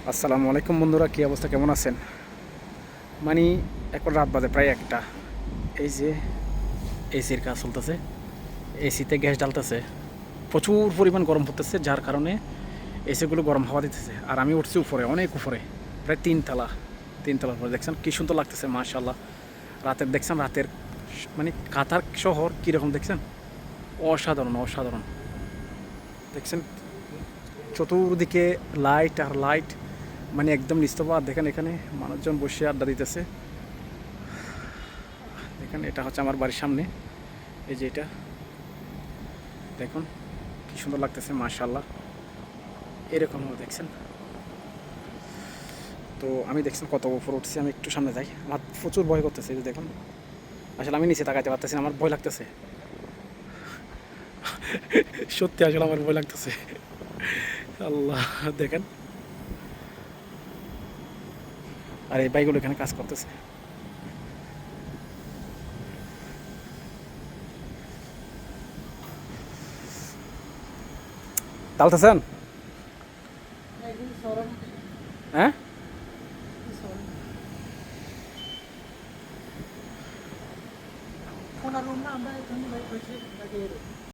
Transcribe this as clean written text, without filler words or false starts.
আসসালামু আলাইকুম বন্ধুরা, কী অবস্থা, কেমন আছেন? মানে এখন রাত বাজে প্রায় একটা। এই যে এসির কাজ চলতেছে, এসিতে গ্যাস ডালতেছে, প্রচুর পরিমাণ গরম পড়তেছে, যার কারণে এসিগুলো গরম হাওয়া দিতেছে। আর আমি উঠছি উপরে, অনেক উপরে, প্রায় তিনতলার উপরে। দেখছেন কী সুন্দর লাগতেছে, মাশাআল্লাহ। রাতের দেখছেন, রাতের মানে কাতার শহর কীরকম দেখছেন, অসাধারণ অসাধারণ। দেখছেন চতুর্দিকে লাইট আর লাইট, মানে একদম নিস্তব্ধ। দেখেন এখানে মানুষজন বসে আড্ডা দিতেছে। দেখেন এটা হচ্ছে আমার বাড়ির সামনে, এই যে এটা দেখুন কি সুন্দর লাগতেছে, মাশাআল্লাহ। এরকম দেখছেন। তো আমি দেখছেন কত উপর উঠছি, আমি একটু সামনে যাই, আমার প্রচুর ভয় করতেছে। এই যে দেখুন, আসলে আমি নিচে তাকাইতে পারতেছি না, আমার ভয় লাগতেছে। সত্যি আসলে আমার ভয় লাগতেছে। আল্লাহ, দেখেন। আর এই বাইকগুলো এখানে কাজ করতেছে। তালতেছেন? হ্যাঁ, Kung narunong na ang bahay, kung may pwede, lagi